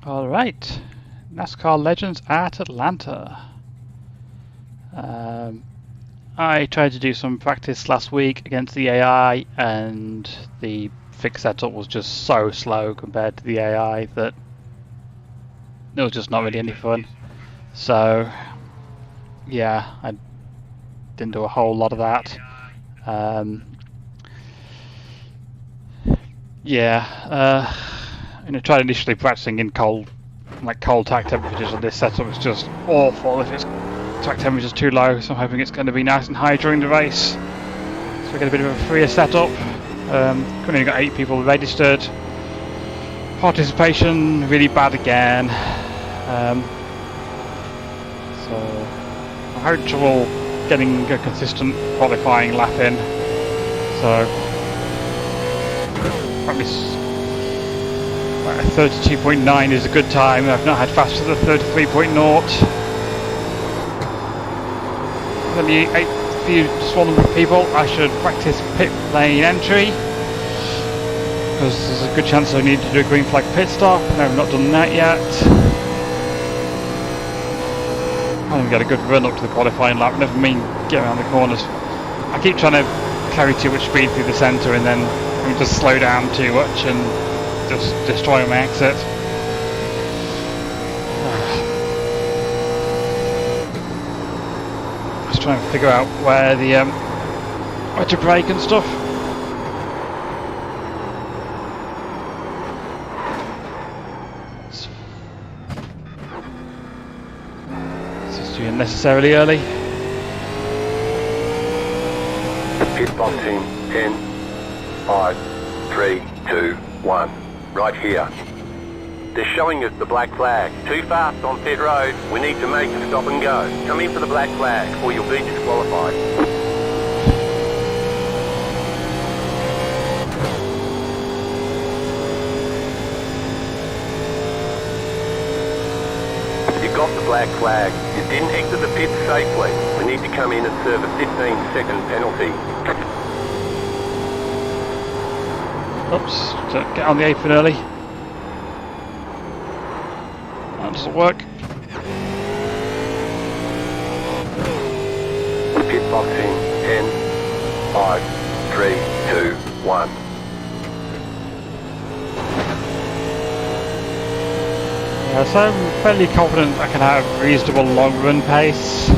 Alright, NASCAR Legends at Atlanta. I tried to do some practice last week against the AI, and the fixed setup was just so slow compared to the AI that it was just not really any fun. So yeah, I didn't do a whole lot of that. I tried initially practicing in cold track temperatures, and this setup is just awful if it's track temperature's too low, so I'm hoping it's going to be nice and high during the race. So we get a bit of a freer setup. Currently got 8 people registered. Participation really bad again. So I'm having trouble getting a consistent qualifying lap in. So probably 32.9 is a good time. I've not had faster than 33.0. Only 8 small people. I should practice pit lane entry because there's a good chance I need to do a green flag pit stop, and I've not done that yet. I haven't got a good run up to the qualifying lap. Never mind getting around the corners. I keep trying to carry too much speed through the centre, and then I just slow down too much and just destroy my exit. Just trying to figure out where to brake and stuff. This is too unnecessarily early. Pit box in 10, 5, 3, 2, 1. Right here. They're showing us the black flag. Too fast on pit road. We need to make a stop and go. Come in for the black flag or you'll be disqualified. You got the black flag. You didn't exit the pit safely. We need to come in and serve a 15-second penalty. Oops, don't get on the apron early. That doesn't work. Pit box in 10, 5, 3, 2, 1. Yeah, so I'm fairly confident I can have a reasonable long run pace.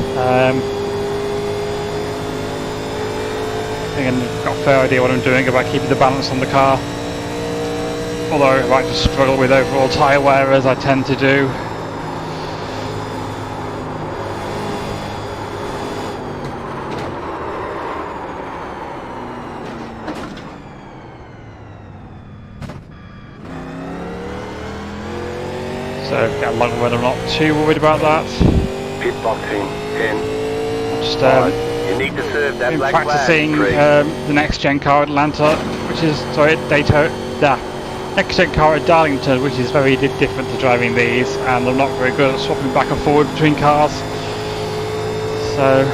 I think I've got a fair idea what I'm doing about keeping the balance on the car. Although I might just struggle with overall tyre wear as I tend to do. So got a long run, I'm not too worried about that. Pit box in 10. I'm just you need to serve that been black practicing the next gen car at Atlanta, which is next gen car at Darlington, which is very different to driving these, and I'm not very good at swapping back and forward between cars. So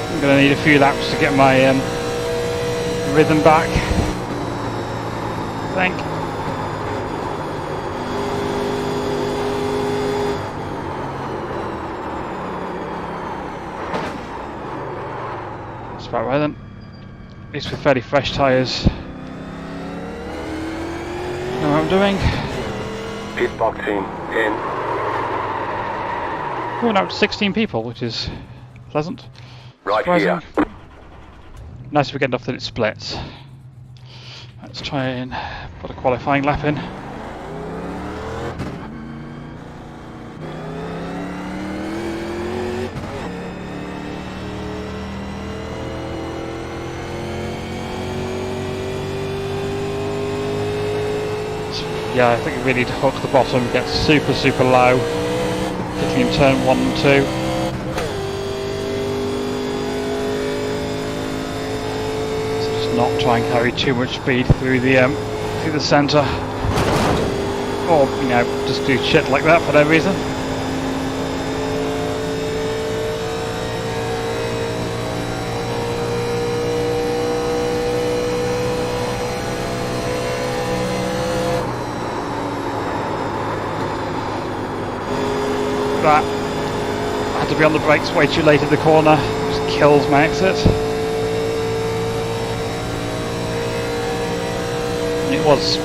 I'm going to need a few laps to get my rhythm back, I think. About right then, at least with fairly fresh tyres. Know what I'm doing. Pit box in 10. We're now up to 16 people, which is pleasant. Right surprising. here. Nice if we get enough that it splits. Let's try and put a qualifying lap in. Yeah, I think we really need to hook the bottom, get super low, particularly in turn 1 and 2. So just not try and carry too much speed through the centre, or just do shit like that for no reason. that. I had to be on the brakes way too late in the corner. It just kills my exit. It was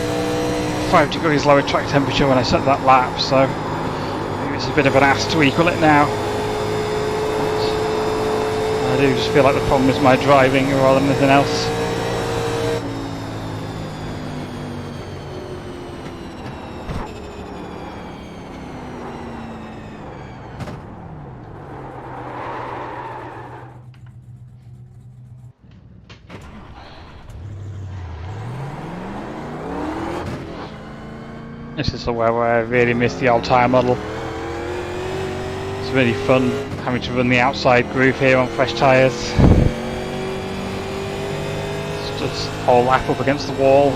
5 degrees lower track temperature when I set that lap, so maybe it's a bit of an ass to equal it now. But I do just feel like the problem is my driving rather than anything else. This is somewhere where I really miss the old tyre model. It's really fun having to run the outside groove here on fresh tyres. It's just a whole lap up against the wall.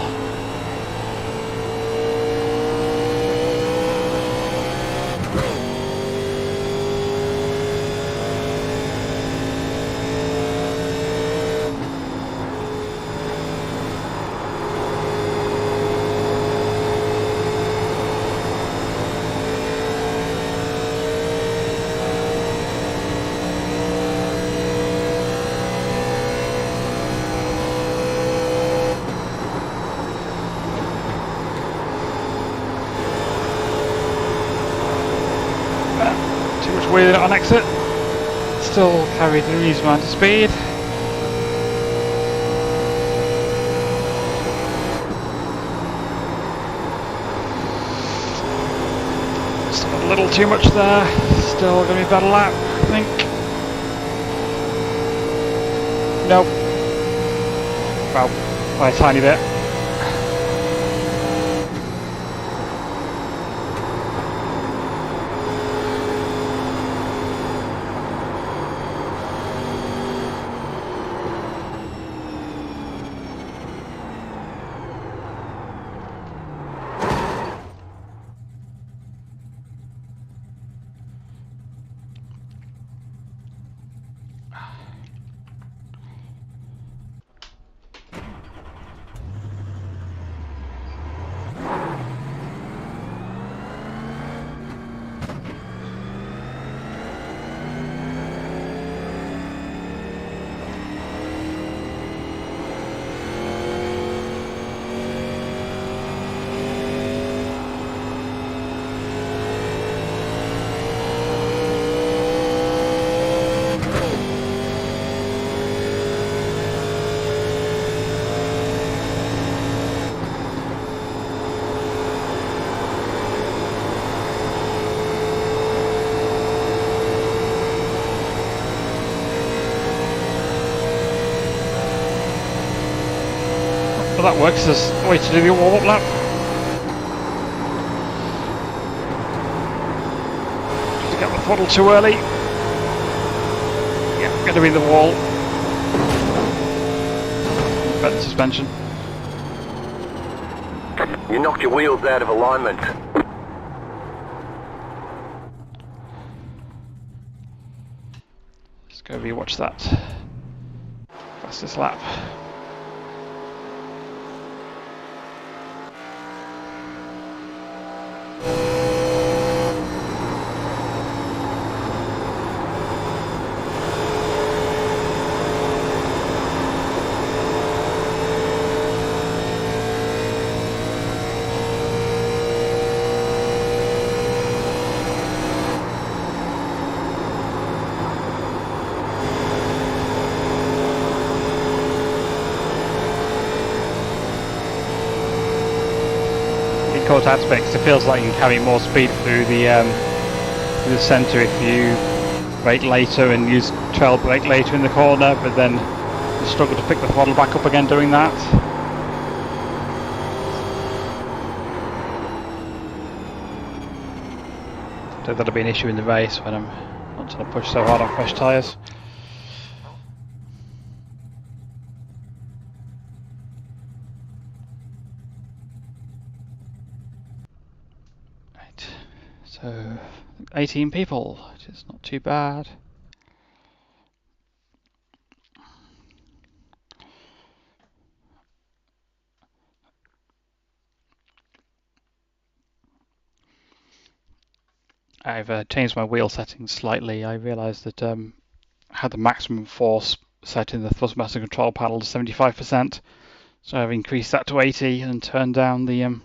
Wheeling it on exit, still carried a reasonable amount of speed. Still a little too much there, still going to be a better lap, I think. Nope. Well, by a tiny bit. Well, that works as a way to do the warm-up lap. Just to get the throttle too early. Yeah, going to be the wall. Better suspension. You knocked your wheels out of alignment. Let's go rewatch that. Fastest lap. Aspects, it feels like you can carry more speed through the centre if you brake later and use trail brake later in the corner, but then you struggle to pick the throttle back up again doing that. So that'll be an issue in the race when I'm not trying to push so hard on fresh tyres. So 18 people, which is not too bad. I've changed my wheel settings slightly. I realised that I had the maximum force set in the thrustmaster control panel to 75%, so I've increased that to 80 and turned down the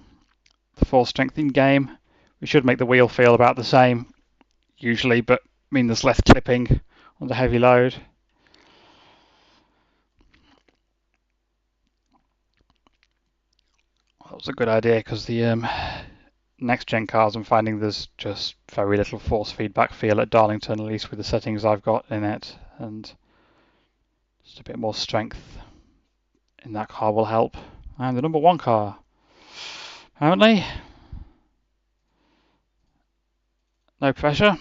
force strength in game, which should make the wheel feel about the same usually, but mean there's less clipping on the heavy load. That was a good idea because the next gen cars, I'm finding there's just very little force feedback feel at Darlington, at least with the settings I've got in it, and just a bit more strength in that car will help. And the number one car, apparently, no pressure.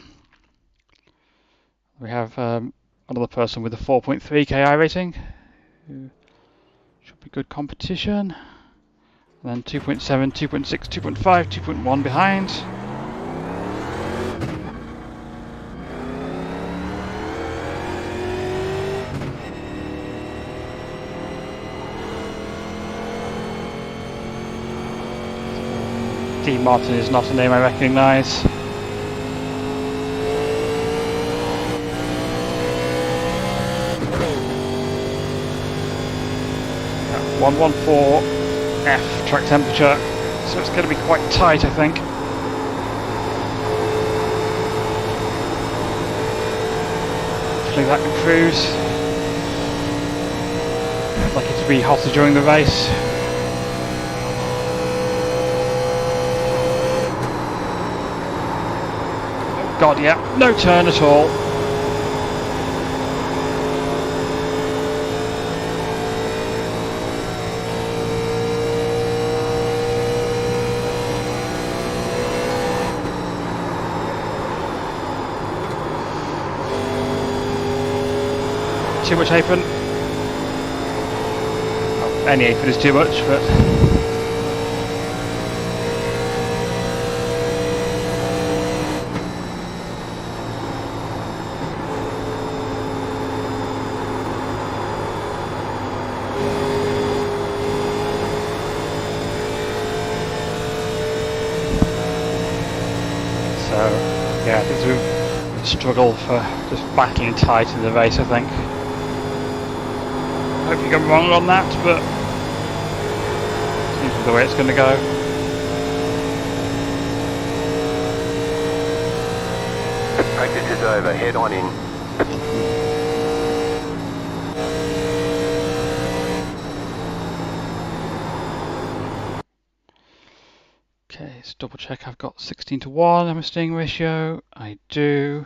We have another person with a 4.3 KI rating, who should be good competition. And then 2.7, 2.6, 2.5, 2.1 behind. Dean Martin is not a name I recognise. 114F track temperature, so it's going to be quite tight, I think. Hopefully that improves. I'd like it to be hotter during the race. Oh God, yeah, no turn at all. Too much apron. Well, any apron is too much, but so yeah, there's a struggle for just battling tight in the race, I think. I hope you go wrong on that, but seems to be the way it's going to go. Practice is over, head on in. Okay, let's double check I've got 16:1 on my steering ratio. I do.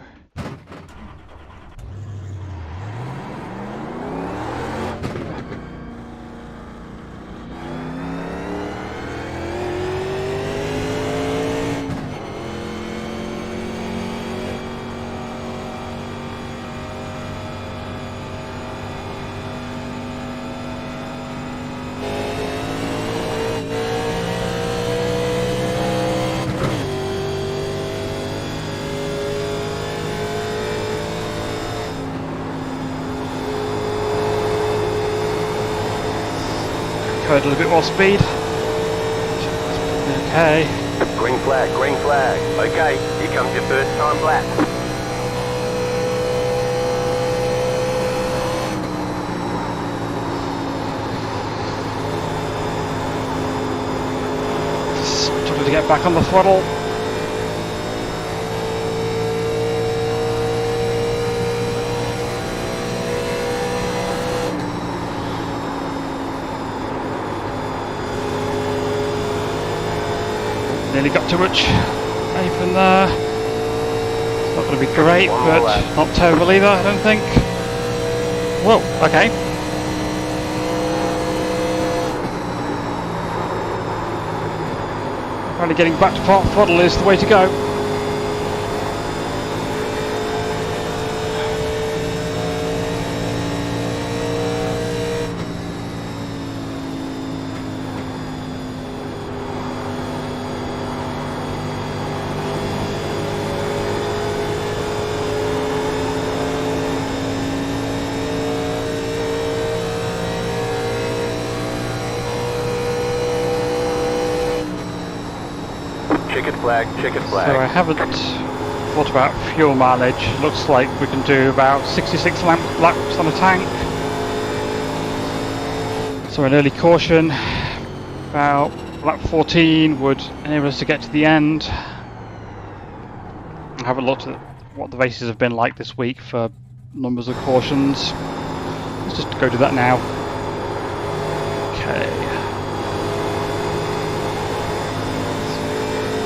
A little bit more speed. Okay. Green flag, green flag. Okay, here comes your first time lap. Struggling to get back on the throttle. Nearly got too much apron there. It's not going to be great, but not terrible either, I don't think. Whoa, okay. Apparently getting back to part throttle is the way to go. Checkered flag, checkered flag. So I haven't What about fuel mileage? Looks like we can do about 66 laps on a tank. So an early caution, about lap 14 would enable us to get to the end. I haven't looked at what the races have been like this week for numbers of cautions. Let's just go do that now. Okay.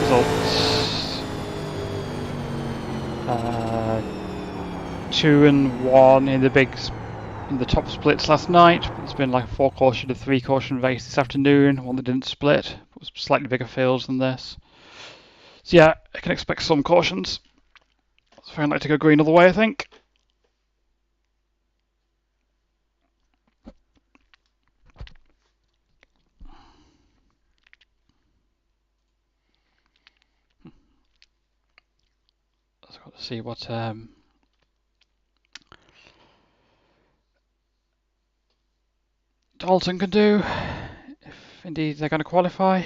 Results. 2 and 1 in the top splits last night. It's been like a 4 caution to 3 caution race this afternoon. One that didn't split. It was slightly bigger fields than this. So yeah, I can expect some cautions. It's very likely to go green all the way, I think. I've got to see what Dalton can do, if indeed they're going to qualify.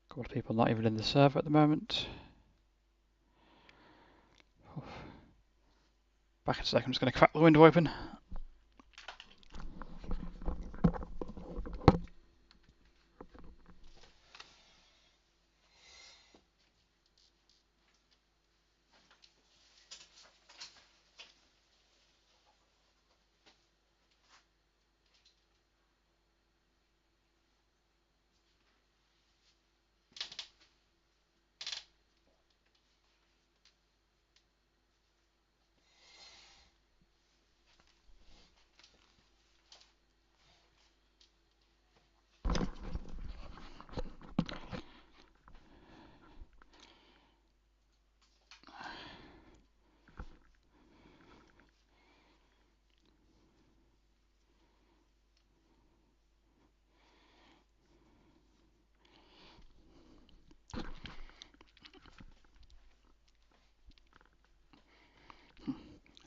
A couple of people not even in the server at the moment. Back in a second, I'm just going to crack the window open.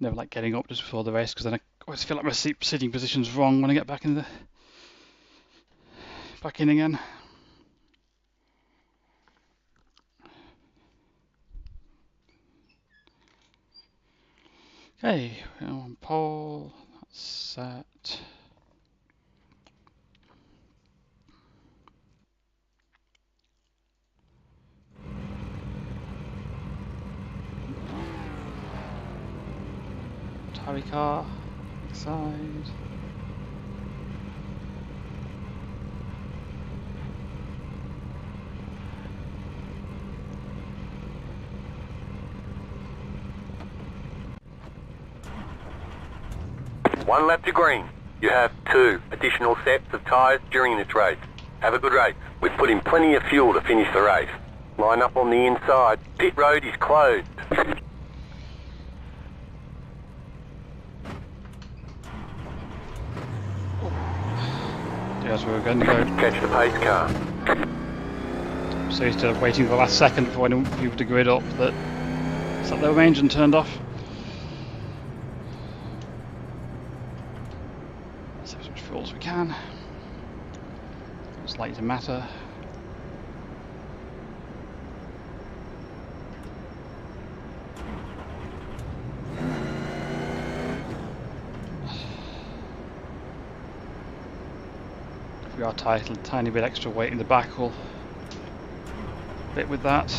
Never like getting up just before the race because then I always feel like my sitting position's wrong when I get back in again. Okay, we're on pole. That's set. Tally car, side. One lap to green. You have 2 additional sets of tyres during this race. Have a good race. We've put in plenty of fuel to finish the race. Line up on the inside. Pit road is closed. Yes, we're going to go. Catch the pace car. So instead of waiting the last second for anyone people to grid up, that set their engine turned off. Save as much fuel as we can. It's likely to matter. If we are tight, a tiny bit extra weight in the back will bit with that.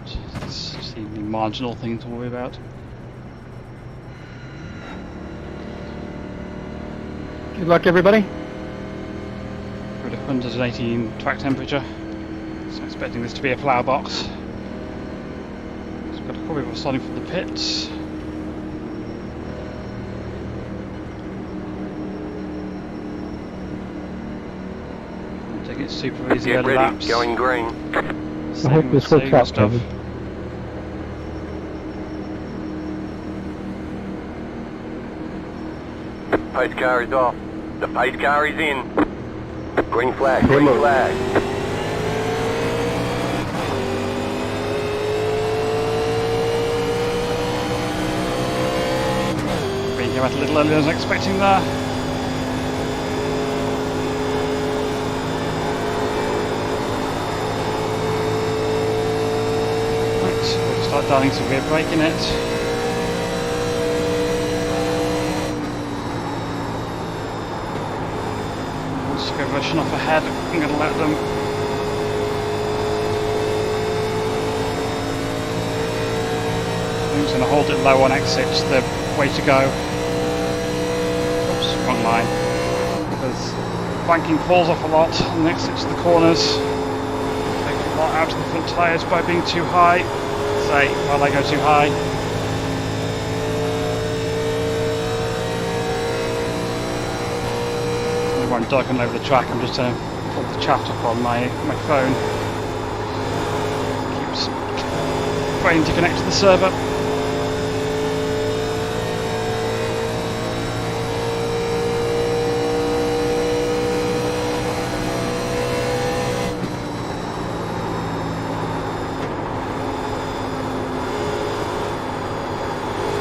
It's just a marginal thing to worry about. Good luck, everybody. We're at 118 track temperature, so I'm expecting this to be a plough box. So we've got a couple of people starting from the pits. making it super easy Get early ready, laps. going green. I hope this works out, stuff. David. Pace car is off. The pace car is in. Green flag, green flag. We came out a little earlier than I was expecting there. Right, we'll start dialing some rear brake in it. Rushing off ahead, I'm going to let them. I'm just going to hold it low on exits, the way to go. Oops, wrong line. Because banking falls off a lot on the exits to the corners. Take a lot out of the front tyres by being too high. Say, while I go too high. I'm ducking over the track, I'm just going to pull the chat up on my phone. Keeps waiting to connect to the server.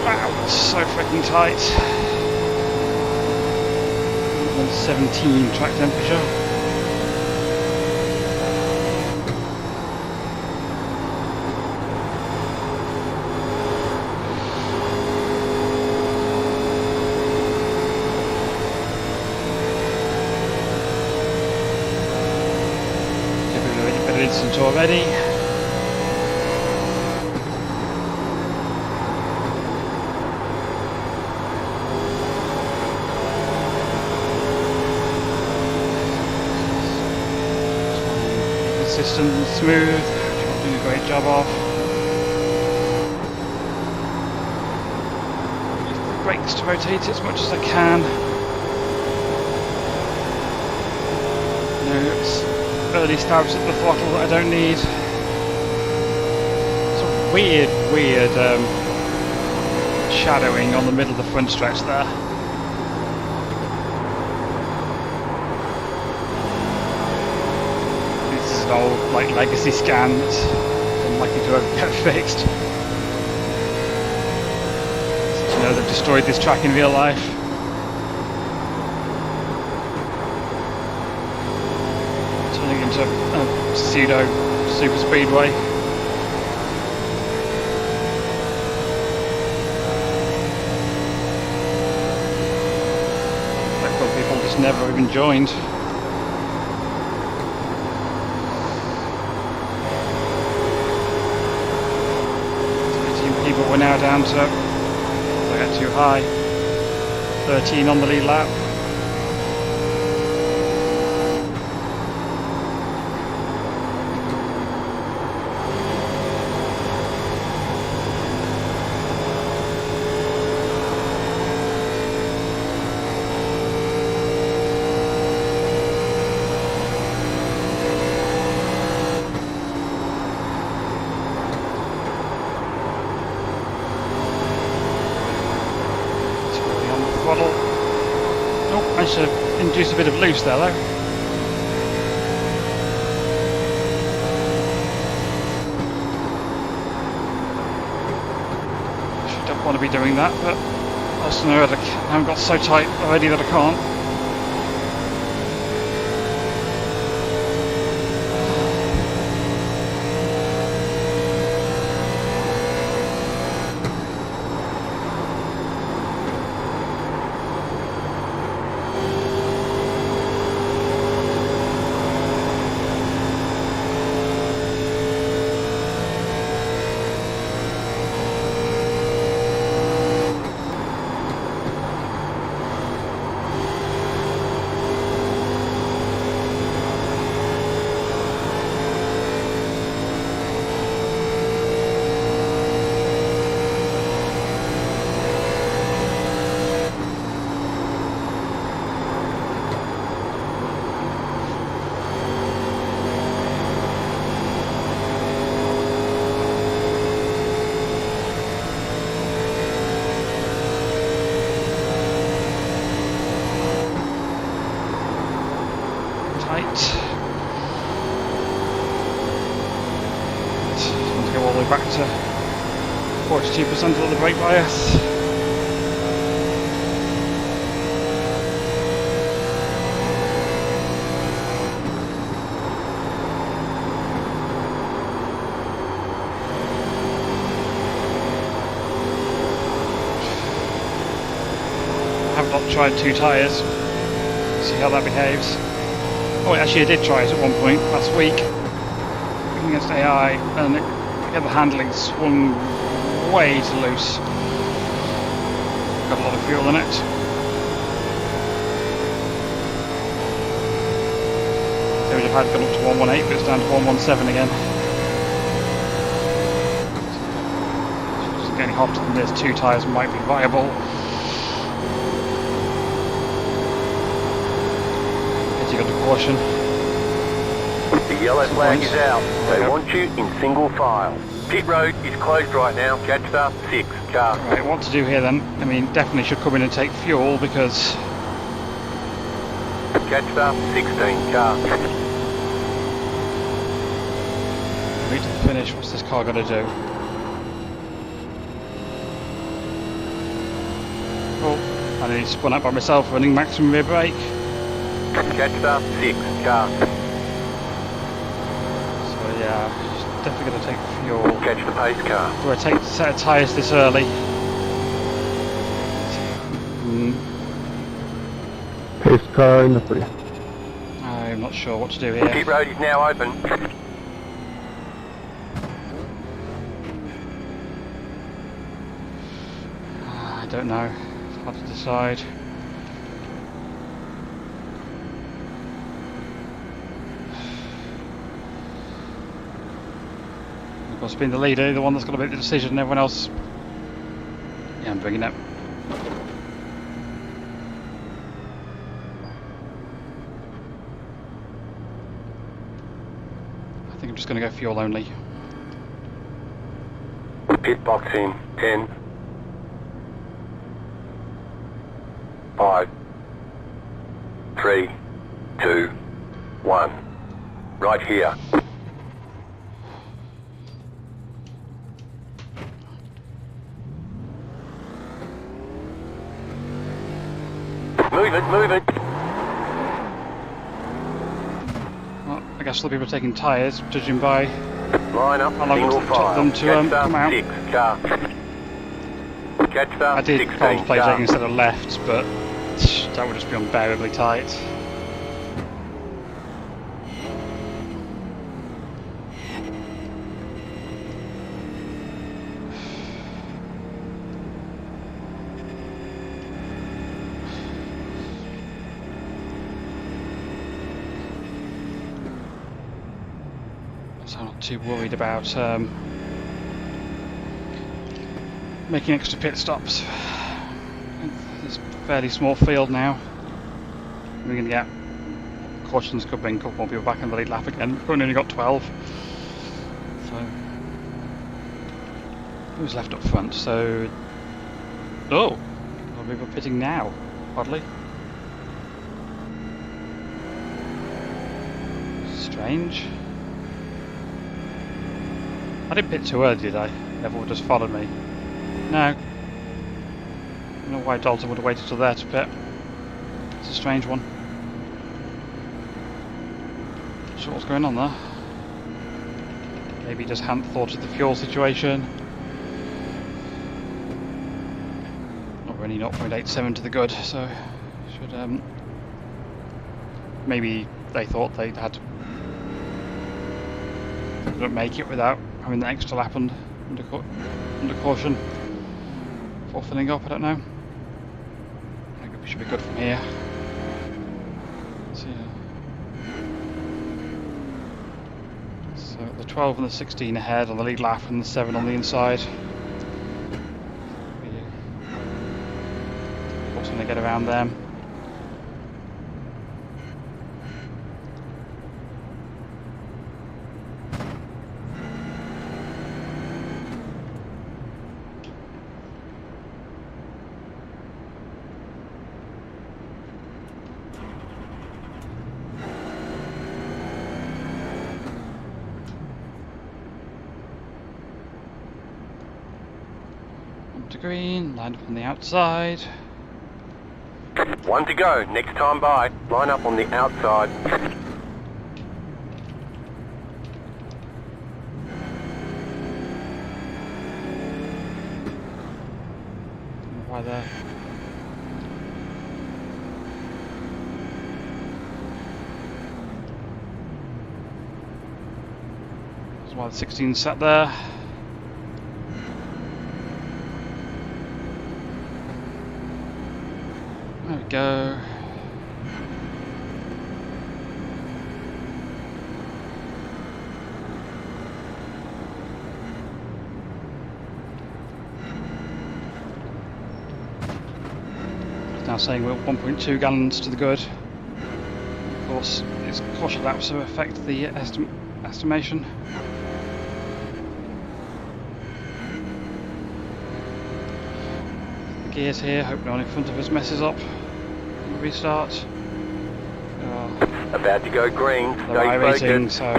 Wow, it's so freaking tight. 17 track temperature. A bit of instant already. Consistent and smooth, which I'm doing a great job of. Use the brakes to rotate it as much as I can. No early stabs at the throttle that I don't need. It's a weird shadowing on the middle of the front stretch there. Old legacy scan that's unlikely to ever get fixed. So to know they've destroyed this track in real life. Turning into a pseudo super speedway. I thought people just never even joined. 13 people we're now down to. I got too high. 13 on the lead lap. Oh, I should have induced a bit of loose there though. Actually don't want to be doing that, but I also know that I haven't got so tight already that I can't. 92% of the brake bias. I've not tried 2 tyres. See how that behaves. Oh, actually I did try it at one point last week against AI, and the handling swung way too loose. Got a lot of fuel in it. So we'd have had gone up to 118, but it's down to 117 again. So just getting hotter than this, 2 tyres might be viable. As you got to caution. The yellow flag is out. They want you in single file. Pit road is closed right now. Jetstar 6 car. Right, what to do here then? I mean, definitely should come in and take fuel because... Jetstar 16 car. Reach to the finish, what's this car got to do? Oh, I nearly spun out by myself running maximum rear brake. Jetstar 6 car. So yeah, definitely going to take fuel. Catch the pace car. Do I take a set of tyres this early? Pace car in the 3. I'm not sure what to do here. Pit road is now open. I don't know. It's hard to decide. Of course, being the leader, the one that's got to make the decision, everyone else... Yeah, I'm bringing it. I think I'm just going to go fuel only. Pit box in 10, 5, 3, 2, 1. Right here. Move it, move it. Well, I guess other people are taking tyres, judging by Line up, how long it single took file. them to come out. 6 car. Jetstar I did 16 contemplate car. taking instead of left, but that would just be unbearably tight. So I'm not too worried about making extra pit stops. It's a fairly small field now. We're going to get cautions, could bring a couple more people back in the lead lap again. We've only got 12. So who's left up front? So a lot of people pitting now, oddly. Strange. I didn't pit too early, did I? Everyone just followed me. No. I don't know why Dalton would have waited till there to pit. It's a strange one. Not sure what's going on there. Maybe he just hadn't thought of the fuel situation. Not really 0.87 to the good, so should maybe they thought they had to couldn't make it without having the extra lap under caution before filling up. I don't know. I think we should be good from here. So, so the 12 and the 16 ahead on the lead lap and the 7 on the inside. Of course, when they get around them. green, line up on the outside. 1 to go, next time by. Line up on the outside. Why there? That's why the 16 sat there. There we go. It's now saying we're 1.2 gallons to the good. Of course, its caution laps will affect the estimation. The gears here, hope no one in front of us messes up. Restart. About to go green. They're iRacing, so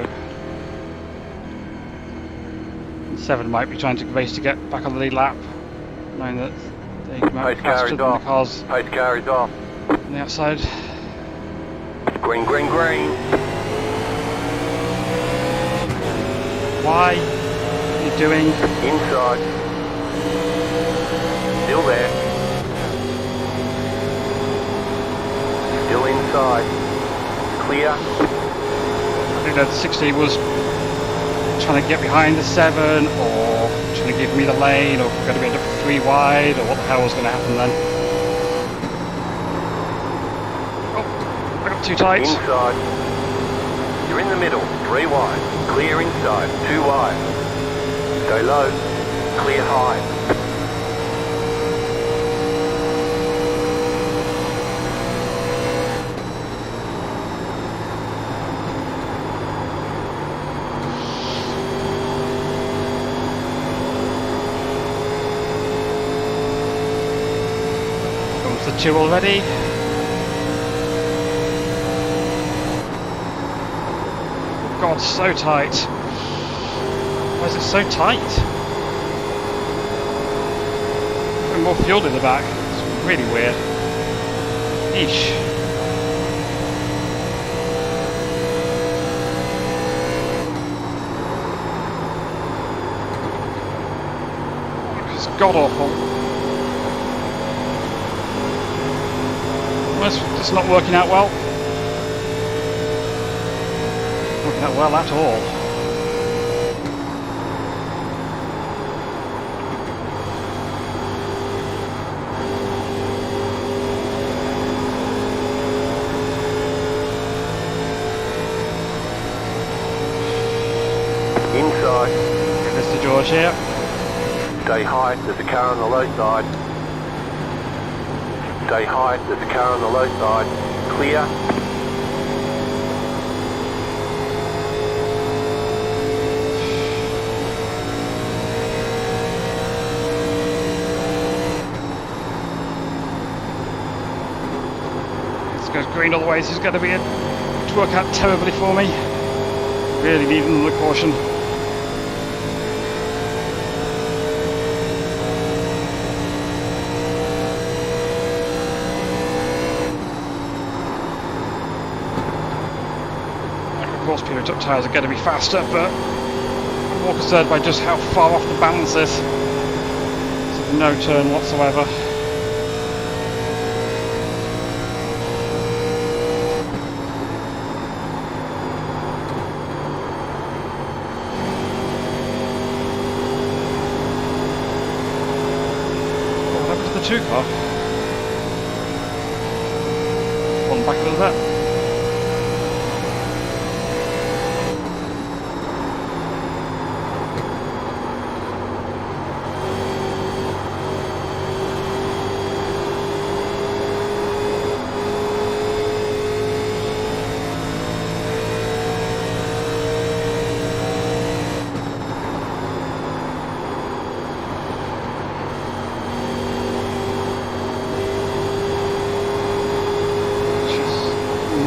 7 might be trying to race to get back on the lead lap, knowing that they might be faster than the cars Pace car is off. on the outside. Green, green, green. Why are you doing? Inside. Still there. Still inside. Clear. I think that 60 was trying to get behind the 7 or trying to give me the lane, or if we're going to be end up 3 wide, or what the hell was going to happen then. Oh, I got too tight. Inside. You're in the middle. 3 wide. Clear inside. 2 wide. Stay low. Clear high. The 2 already. Oh God, so tight. Why is it so tight? Putting more fuel in the back. It's really weird. Eesh. It's god awful. It's just not working out well. Not working out well at all. Inside. Mr. George here. Stay high. There's a car on the low side. Stay high, there's a car on the low side. Clear. This goes green all the way, this is going to be to work out terribly for me. Really needing the caution. Of course, Peter Tuck tyres are going to be faster, but I'm more concerned by just how far off the balance is. There's no turn whatsoever. What happened to the 2 car? One back a little bit.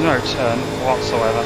No turn whatsoever.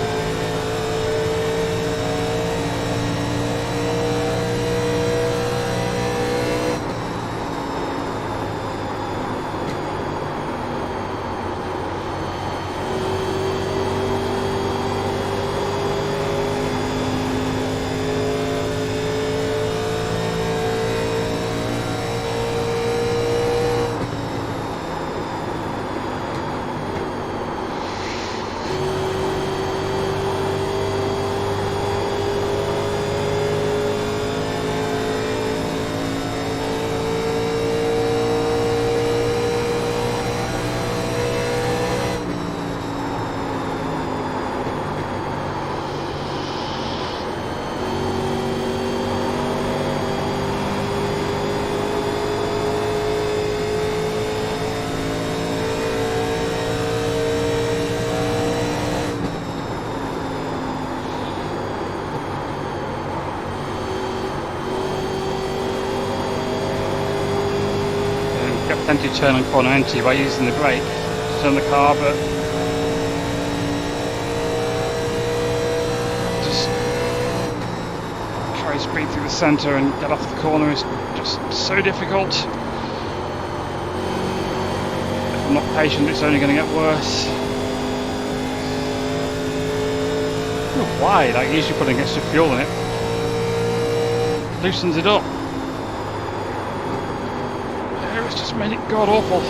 Plenty turn on corner entry by using the brake to turn the car, but just carry speed through the centre and get off the corner is just so difficult. If I'm not patient, it's only going to get worse. I don't know why, like usually putting extra fuel in it loosens it up. It's just made it god awful.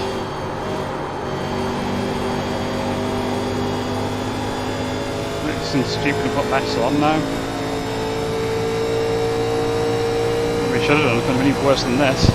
It seems stupid to put metal on now. We should have done, it's going to be even worse than this.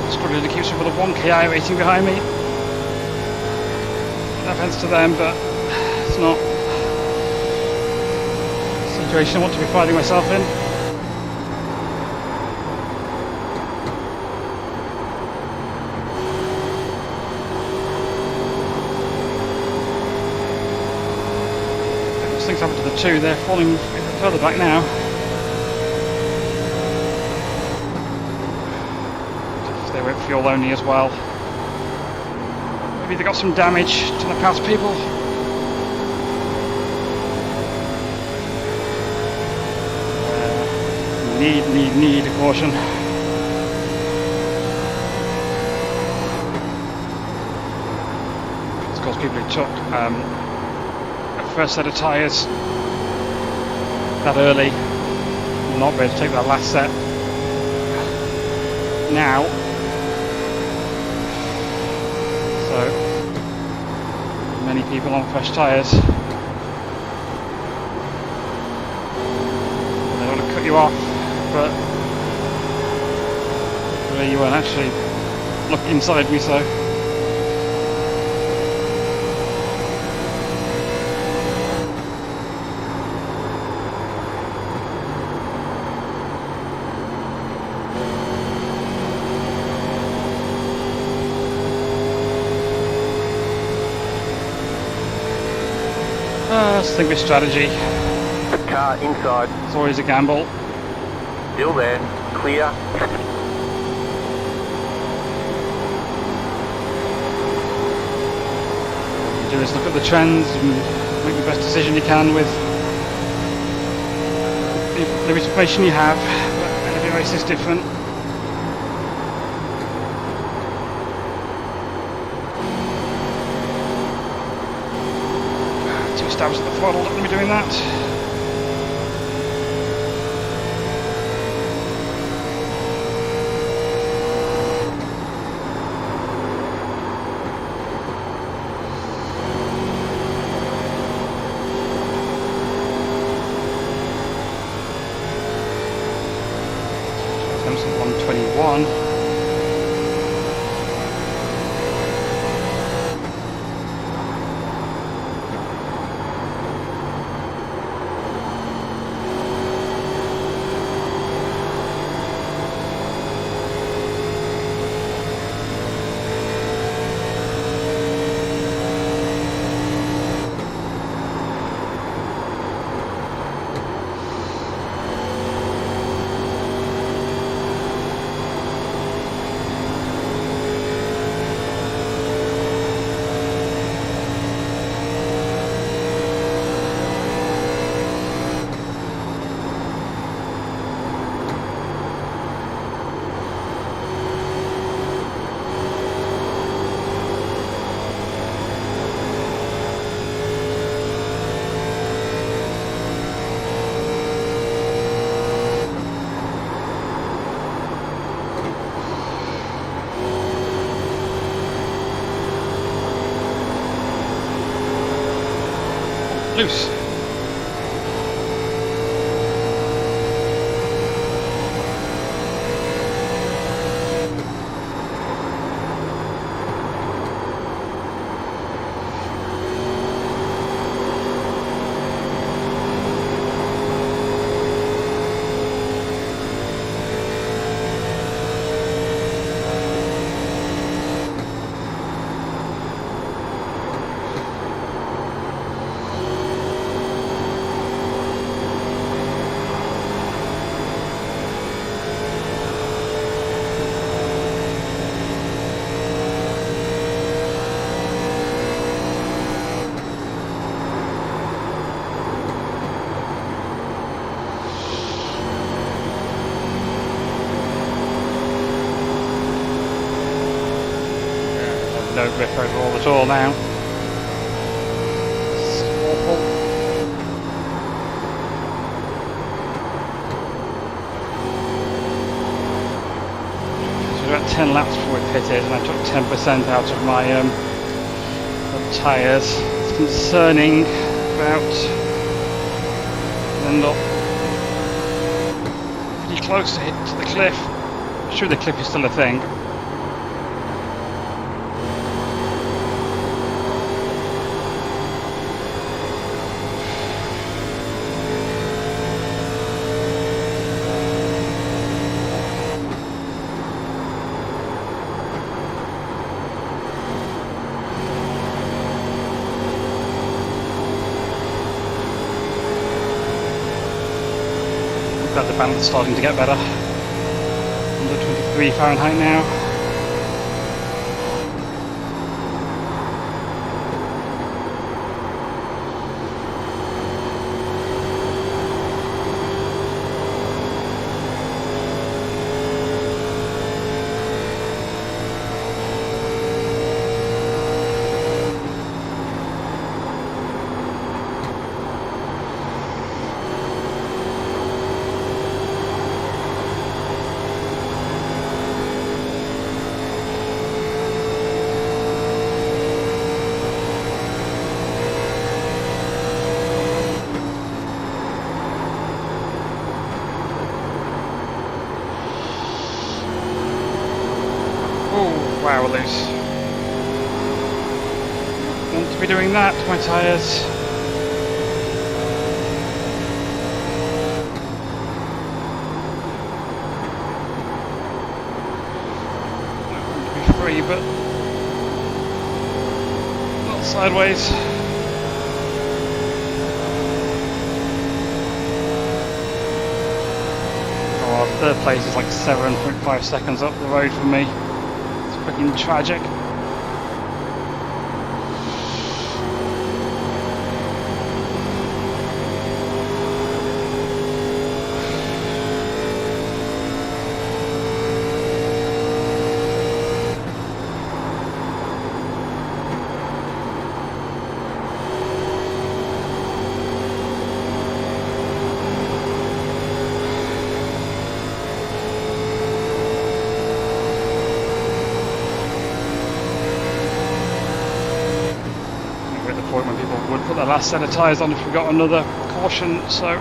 Struggling to keep some of the wonky iRacing behind me. No offence to them, but it's not a situation I want to be finding myself in. Those things happen to the two, they're falling further back now. They went fuel only as well. Maybe they got some damage to the past people. Need a caution. It's because people who took a first set of tyres that early will not be able to take that last set now. Many people on fresh tyres. They don't want to cut you off, but really you won't actually look inside me, so distinguished strategy. Car inside. It's always a gamble. Still there. Clear. Do is look at the trends and make the best decision you can with the information you have. But every race is different. Stabs at the throttle, let me doing that. Attempts at 121. Loose. No grip overall at all now. It's awful. So we're at 10 laps before we pitted, and I took 10% out of my tyres. It's concerning about end up pretty close to the cliff. I'm sure the cliff is still a thing. The balance is starting to get better. 123 Fahrenheit now. Wow, loose. Want to be doing that, my tyres. Want to be free, but not sideways. Oh, third place is like 7.5 seconds up the road for me. Freaking tragic. When people would put their last set of tyres on if we got another caution, so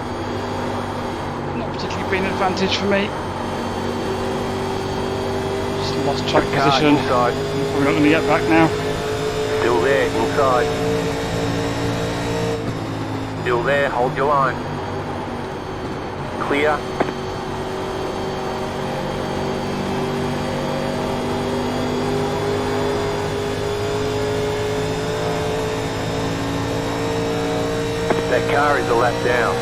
not particularly been an advantage for me. Just lost track position. Inside. We're not going to get back now. Still there, inside. Still there, hold your line. Clear. That car is a lap down.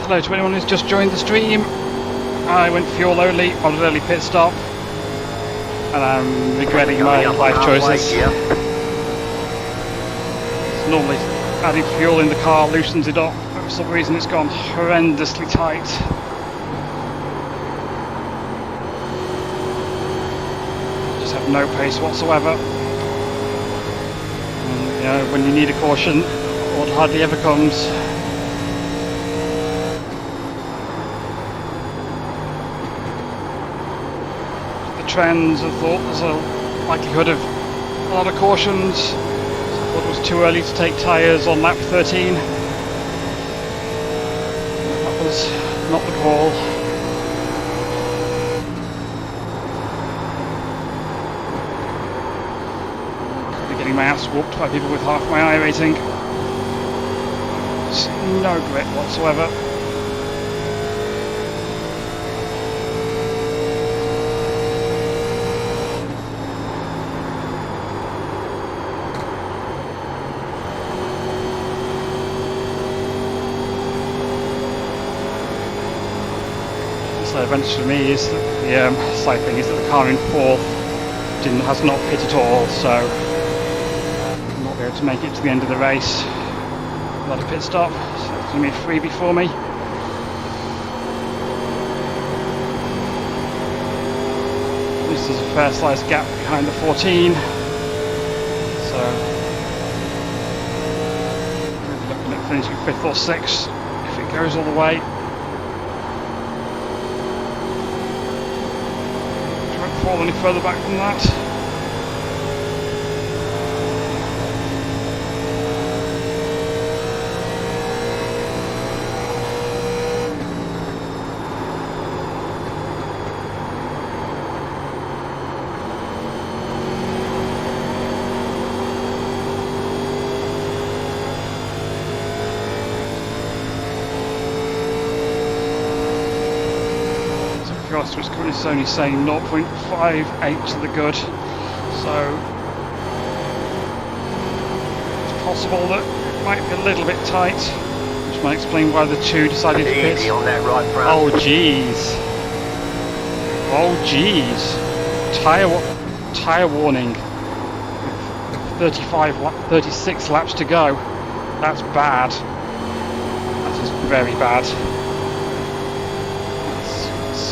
Hello to anyone who's just joined the stream. I went fuel only on an early pit stop, and I'm regretting my life choices. Normally adding fuel in the car loosens it up, but for some reason it's gone horrendously tight. just have no pace whatsoever. And, you know, when you need a caution, it hardly ever comes. The trends, I thought there's a likelihood of a lot of cautions. So I thought it was too early to take tyres on lap 13. That was not the call. Getting my ass whooped by people with half my iRacing. Just no grip whatsoever. So the advantage for me is that the slight thing is that the car in fourth has not hit at all, so to make it to the end of the race without a pit stop, so it's going to be a freebie for me. This is a fair sized gap behind the 14, so we're looking at finishing 5th or 6th if it goes all the way. I won't fall any further back than that. It's only saying 0.58 to the good, so it's possible that it might be a little bit tight, which might explain why the two decided to pit. Easy on that right front. Oh jeez. Oh jeez. Tyre warning. 36 laps to go. That's bad. That is very bad.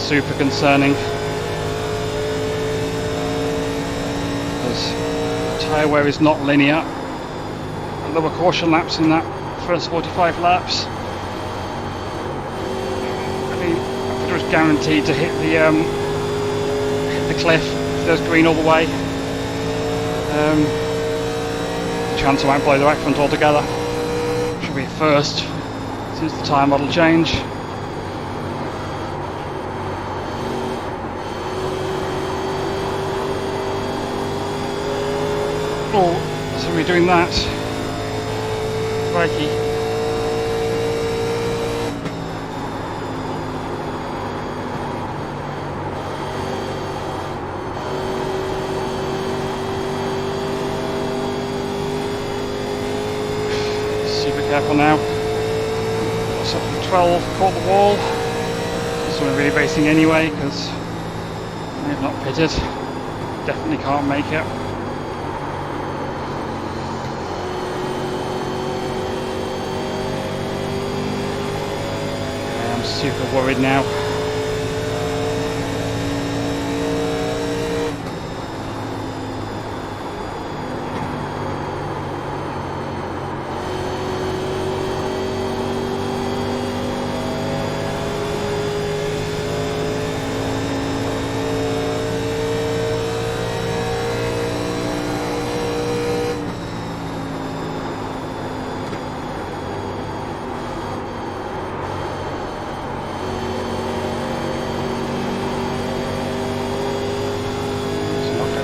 Super concerning, because tyre wear is not linear, and there were caution laps in that first 45 laps. I think it was guaranteed to hit the cliff if there's green all the way. Chance I won't blow the back front altogether. Should be first since the tyre model change. Oh, so we're doing that. Crikey. Super careful now. What's up to 12? Caught the wall. So we're really racing anyway because we have not pitted. Definitely can't make it. Super worried now.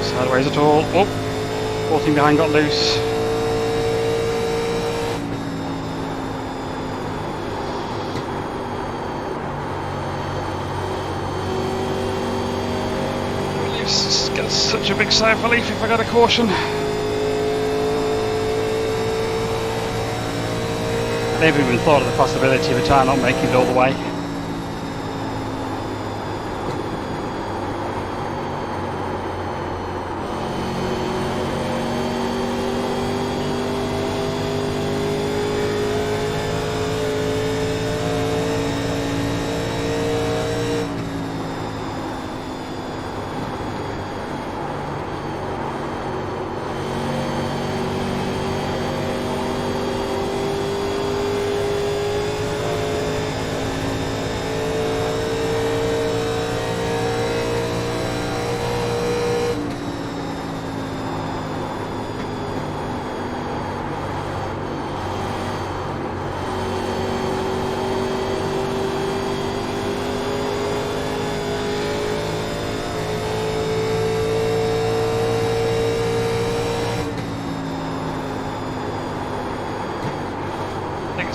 Sideways at all. Oh, 14 behind got loose. It's got such a big sigh of relief if I got a caution. I never even thought of the possibility of a tyre not making it all the way.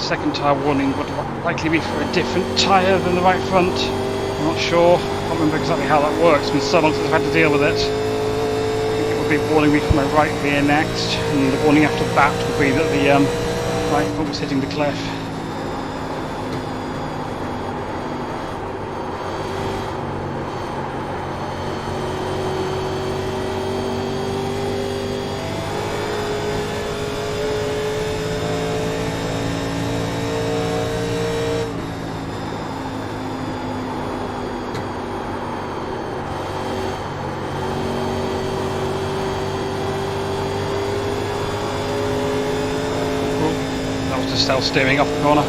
second tyre warning would likely be for a different tyre than the right front. I'm not sure. I can't remember exactly how that works. It's been so long since I've had to deal with it. I think it would be warning me for my right rear next, and the warning after that would be that the right front was hitting the cliff. Self-steering off the corner.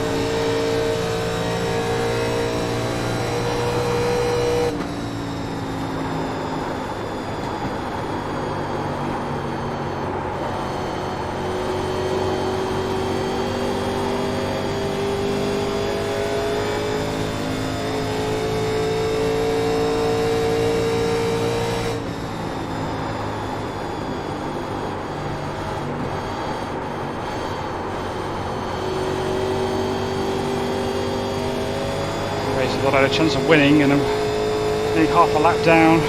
I thought I had a chance of winning, and I'm only half a lap down.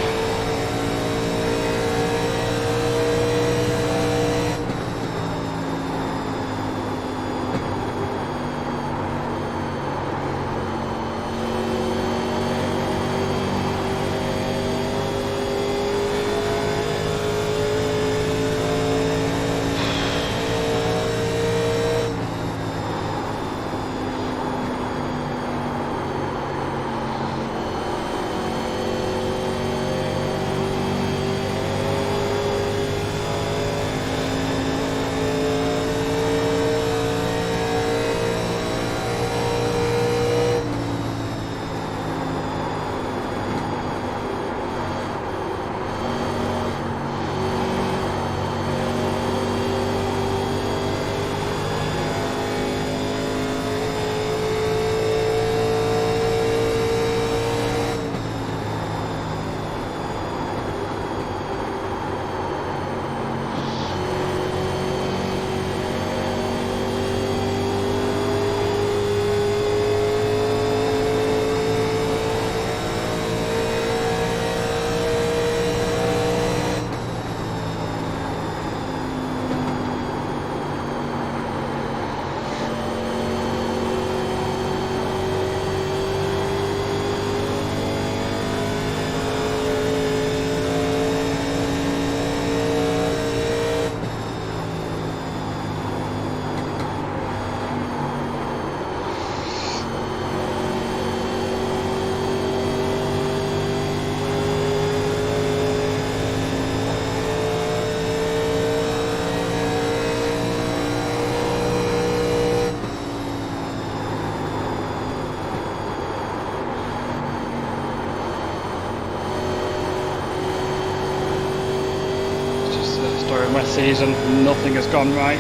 During my season, nothing has gone right.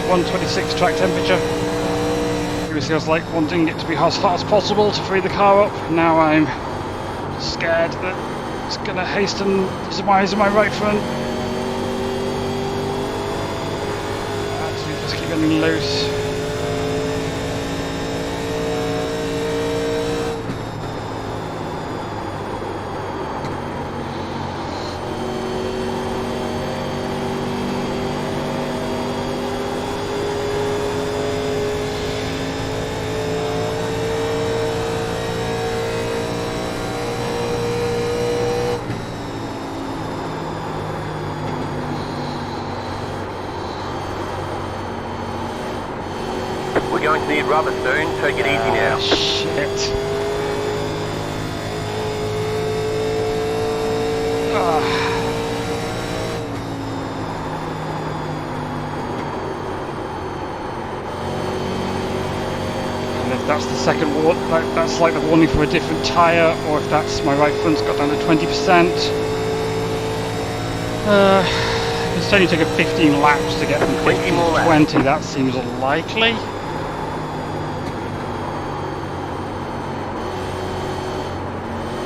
126 track temperature. Previously I was like wanting it to be as hot as possible to free the car up. Now I'm scared that it's going to hasten the demise of my right front. Actually, just keep getting loose. We're going to need rubber soon. Take it easy now. Shit. And if that's the second warning, that's like the warning for a different tyre, or if that's my right front's got down to 20%. It's only taken 15 laps to get from 50 20 more to laps. 20, that seems unlikely.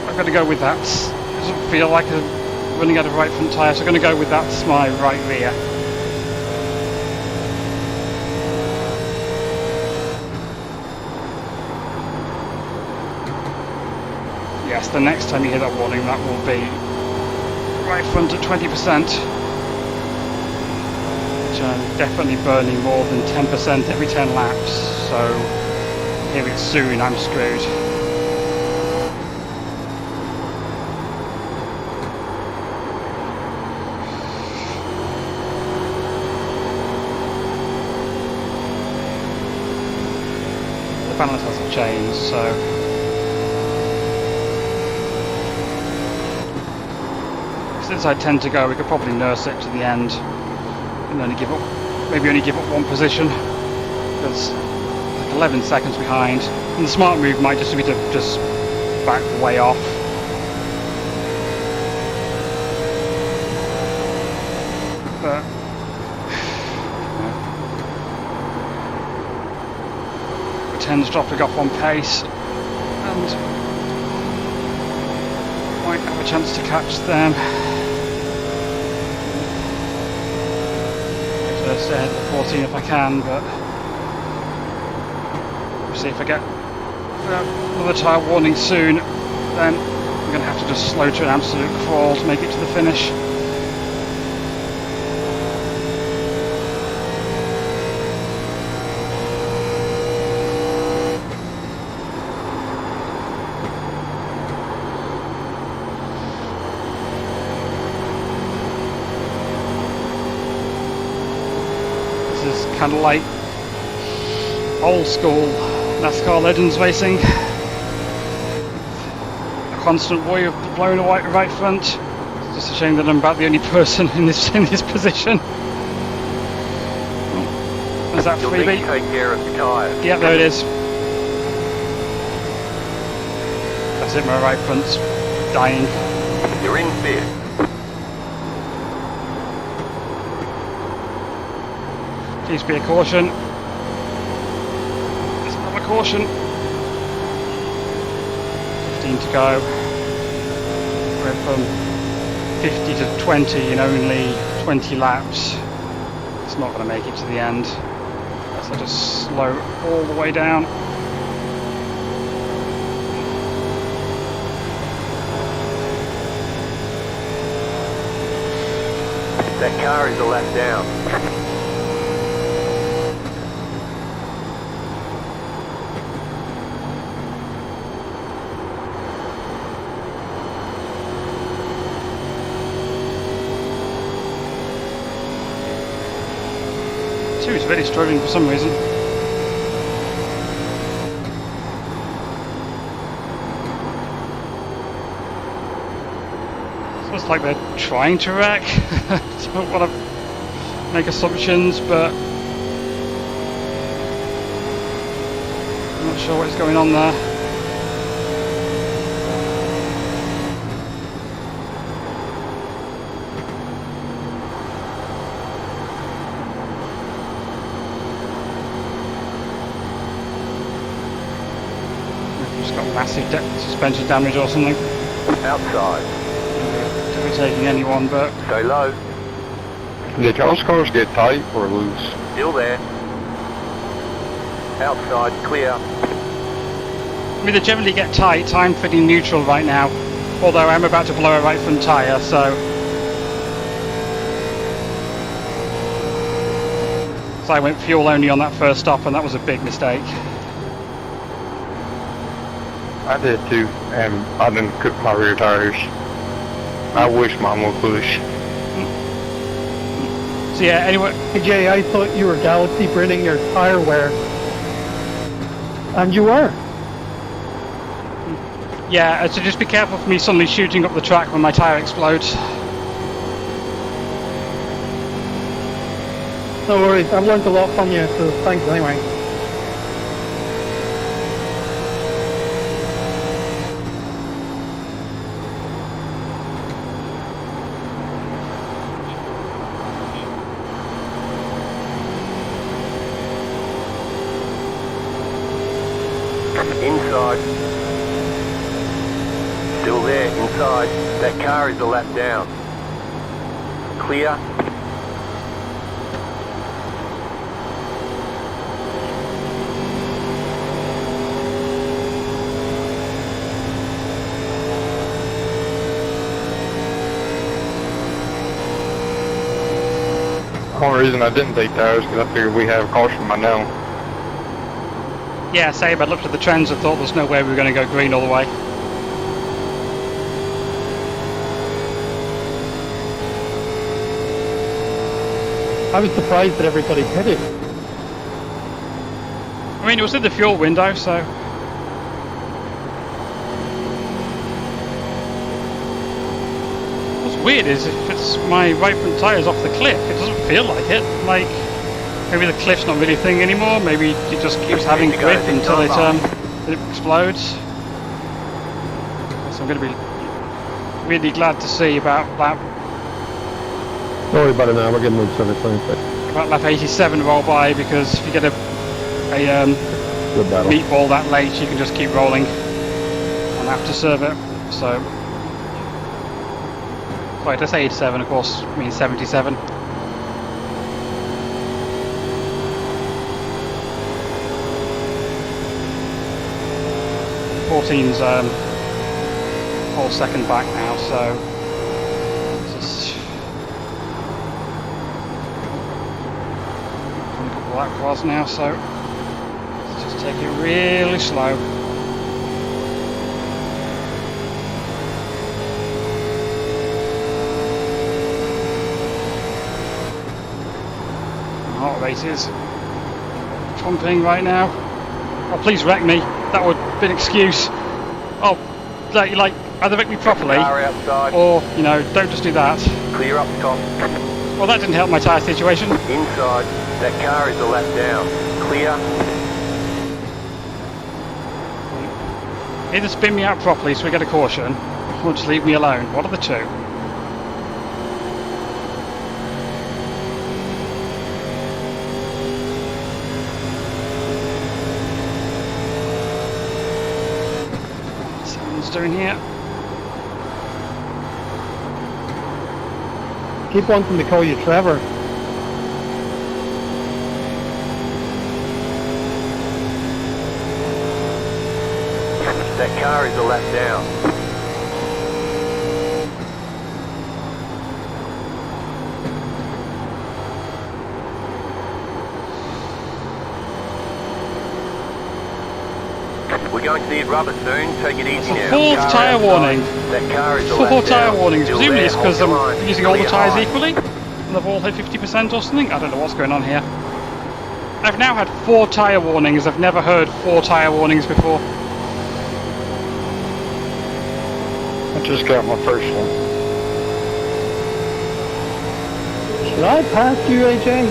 I'm going to go with that. It doesn't feel like I'm running out of right front tyre, so I'm going to go with that's my right rear. Yes, the next time you hear that warning, that will be right front at 20%. Which I'm definitely burning more than 10% every 10 laps, so hear it soon, I'm screwed. The balance hasn't changed, so since I tend to go, we could probably nurse it to the end and only give up, maybe only give up one position, because like 11 seconds behind, and the smart move might just be to just back way off. But pretend's dropping off on pace, and might have a chance to catch them. Stay ahead of 14 if I can, but we'll see if I get another tyre warning soon, then I'm going to have to just slow to an absolute crawl to make it to the finish. Kind of like old school NASCAR Legends racing. A constant worry of blowing a right front. It's just a shame that I'm about the only person in this position. Is that You'll need freebie? to take care of the tyres. Yeah, there it is. That's it, my right front's dying. You're in fifth. Please be a caution. There's another caution. 15 to go. We're from 50 to 20 in only 20 laps. It's not going to make it to the end. So just slow all the way down. That car is a lap down. Two is really struggling for some reason. It's almost like they're trying to wreck. Don't want to make assumptions, but I'm not sure what is going on there. Just got massive suspension damage or something. Outside. Don't be taking anyone, but Stay low. Did y'all's cars get tight or loose? Still there. Outside, clear. I mean, they generally get tight. I'm pretty neutral right now, although I'm about to blow a right front tyre, so I went fuel only on that first stop, and that was a big mistake. I did too, and I didn't cook my rear tires. I wish mine would push. So yeah, anyway, Hey Jay, I thought you were galaxy printing your tire wear. And you were. yeah, so just be careful for me suddenly shooting up the track when my tyre explodes. No worries, I've learned a lot from you, so thanks anyway. Inside. Still there, inside. That car is a lap down. Clear. The only reason I didn't take tires because I figured we have caution by now. Yeah, same. I looked at the trends and thought there's no way we were going to go green all the way. I was surprised that everybody hit it. I mean, it was in the fuel window, so what's weird is if it's my right front tyre's off the cliff, it doesn't feel like it. Like, maybe the cliff's not really a thing anymore, maybe it just keeps having grip until it explodes. So I'm going to be really glad to see about that. Don't worry about it now, we're getting loose everything. About lap 87 roll by, because if you get a Good battle. meatball that late, you can just keep rolling and have to serve it. So, sorry, did I say 87? Of course, I mean 77. Fourteen's whole second back now, so just a couple lap cross now, so let's just take it really slow. Heart rate is pumping right now. Oh, please wreck me. That would be an excuse. Oh, like either wreck me properly, Car outside. or don't just do that. Clear up top. Well, that didn't help my tyre situation. Inside. That car is a lap down. Clear. Either spin me out properly so we get a caution, or just leave me alone. What are the two? Someone's doing here. Keep wanting to call you Trevor. That car is a lap down. We're going to need rubber soon. Take it easy now. Fourth Car tyre outside. warning. That car is a Four lap tyre down. warnings. Still Presumably there. it's because Hold I'm your line. using all the Clear tyres high. equally, and they've all hit 50% or something. I don't know what's going on here. I've now had 4 tyre warnings. I've never heard 4 tyre warnings before. I just got my first one. Should I pass you, AJ?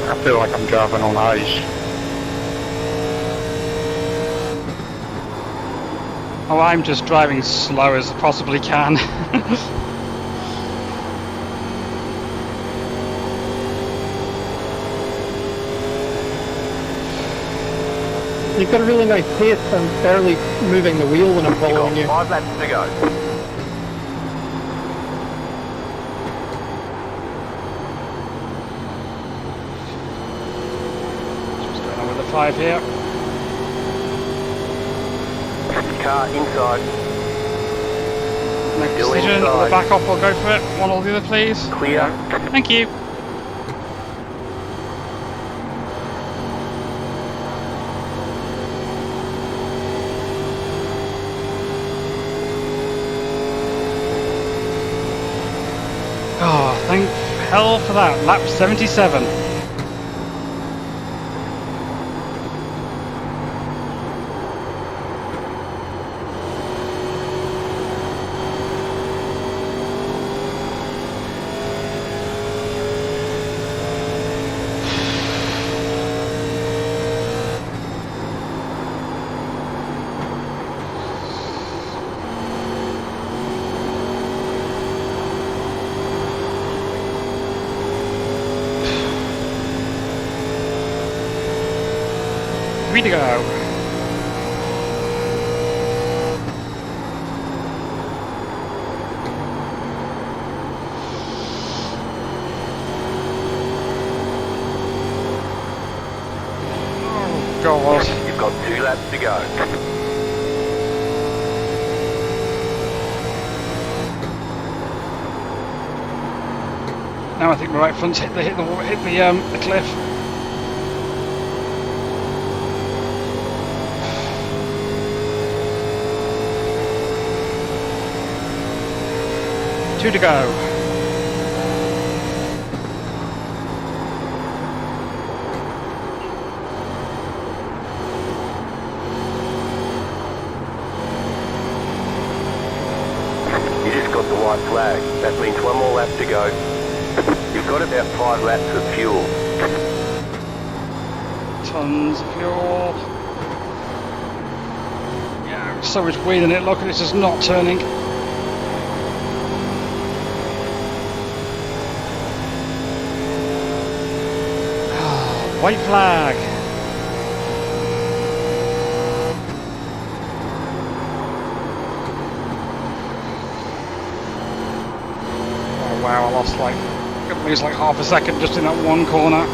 I feel like I'm driving on ice. Oh, I'm just driving slow as I possibly can. You've got a really nice pace. I'm barely moving the wheel when I'm following you. 5 laps to go. Just going on with the 5 here. Car inside. Next Still decision, inside. the back off, we'll go for it. One or the other, please. Clear. Thank you. Oh, thank hell for that. Lap 77. Three to go. Oh, God. You've got 2 laps to go. Now I think my right front's hit the cliff. Two to go. You just got the white flag. That means 1 more lap to go. You've got about 5 laps of fuel. Tons of fuel. Yeah, so much weight in it. Look, it's just not turning. White flag. Oh wow, I lost like, at least like half a second just in that one corner.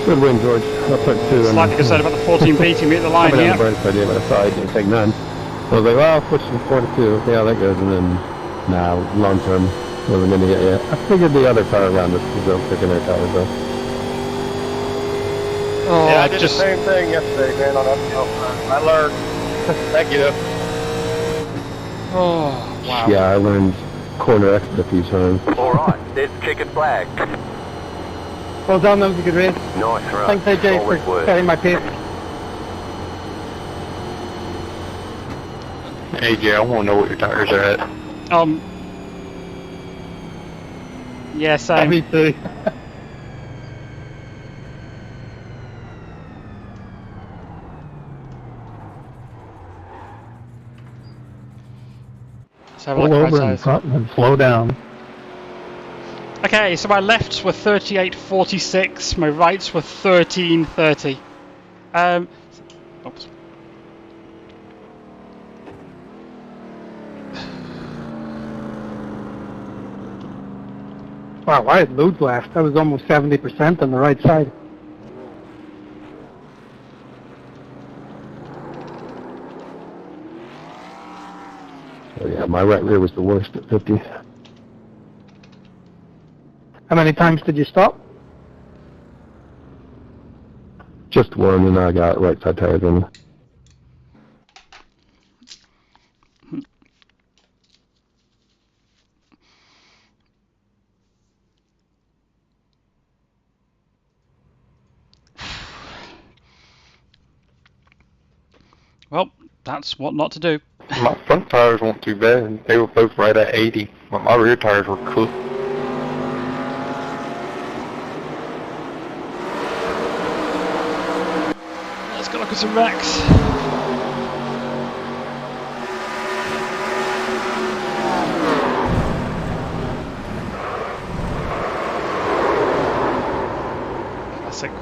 Good win, George. I'll put 2. Slightly concerned about the 14 beating me at the line Coming here. down the bright idea, but I thought I didn't take none. So I was like, well, I'll push from 4 to 2. Okay, how that goes. And then, nah, long term, wasn't going to get yet. I figured the other car around us was picking their tires though. Oh, Yeah, I did just the same thing yesterday, man, on uphill. I learned. Thank you. oh wow. Yeah, I learned corner exit a few times. Alright, there's the checkered flag. Well done, that was a good race. Nice run. Thanks AJ Solid for work. setting my pace. AJ, I want to know what your tires are at. Yeah, same. Me too. Let's have a Pull look at over right and size. and slow down. Okay, so my lefts were 38.46, my rights were 13.30. Oops. Wow, I had loads left. I was almost 70% on the right side. Oh yeah, my right rear was the worst at 50. How many times did you stop? Just one, and I got right side tires in. Well, that's what not to do. My front tires weren't too bad. They were both right at 80, but my rear tires were cooked. Let's go look at some wrecks.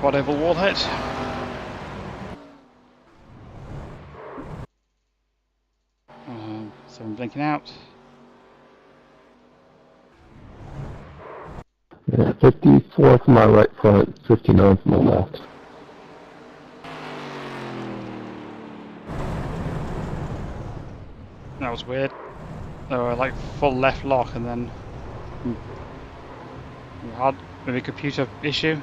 quad oval warhead. So I'm blinking out. Yeah, 54 from my right front, 59 from my left. That was weird. They were like full left lock and then had maybe a computer issue.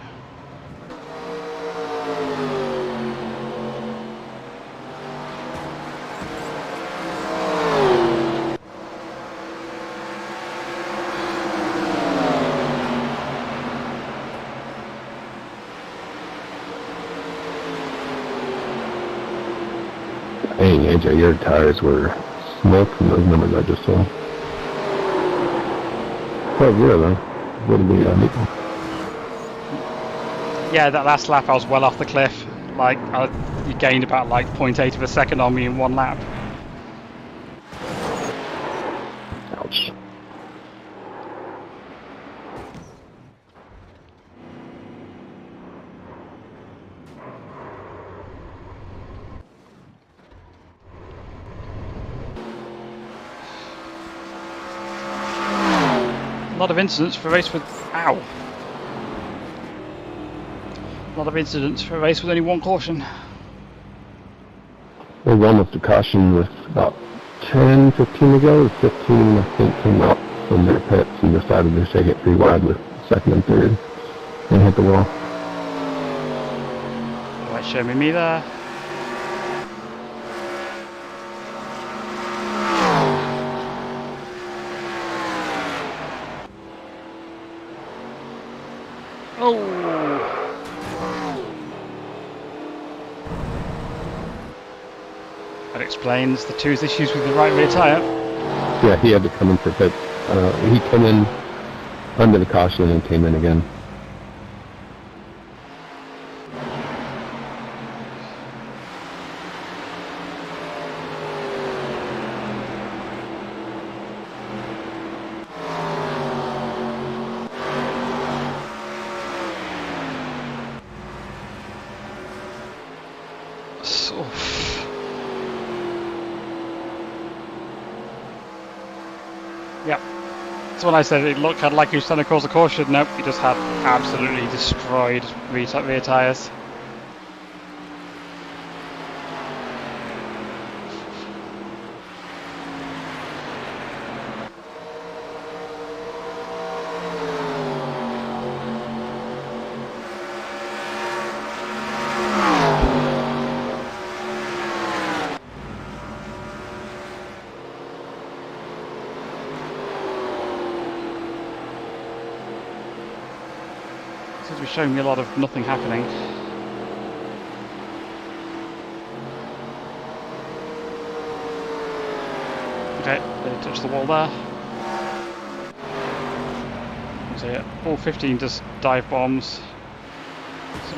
Hey, AJ, your tires were smoked from those numbers I just saw. Oh, yeah, though. What did we equal? Yeah, that last lap I was well off the cliff. Like, you gained about like 0.8 of a second on me in one lap. Ouch. A lot of incidents for a race with... Ow! A lot of incidents for a race with only one caution. There was almost a caution with about 10, 15 to go. 15, I think, came up from their pits and decided to take it pretty wide with second and third and hit the wall. Right, show me there. Oh! That explains the two's issues with the right rear tyre. Yeah, he had to come in for pits. He came in under the caution and came in again. So, yeah. That's when I said it looked like he was trying to cause a caution. Nope, he just had absolutely destroyed rear tyres. Seems to be showing me a lot of nothing happening. Okay, they touch the wall there. So yeah, all 15 just dive bombs. So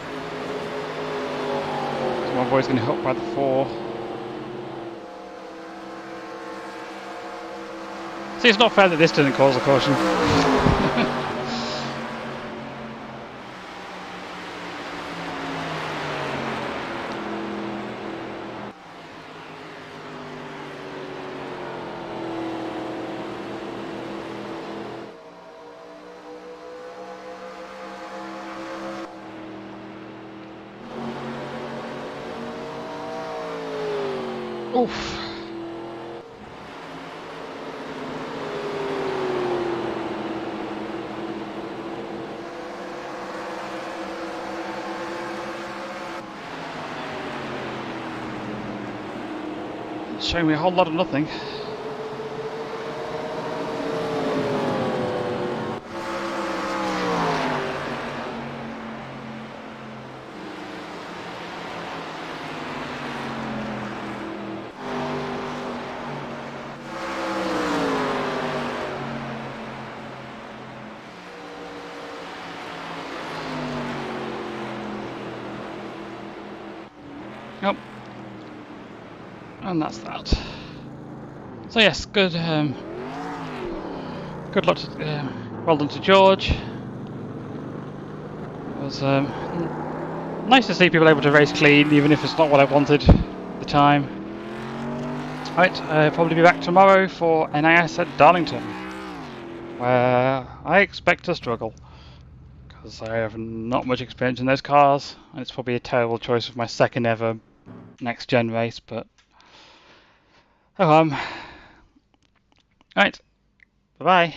my boy's going to hook by the 4. See, it's not fair that this didn't cause a caution. Oof. It's showing me a whole lot of nothing. Yep. And that's that. So yes, good. Good luck. Well done to George. It was Nice to see people able to race clean, even if it's not what I wanted at the time. Right, I'll probably be back tomorrow for NAS at Darlington, where I expect to struggle, because I have not much experience in those cars, and it's probably a terrible choice of my second ever next gen race, but oh right, bye bye.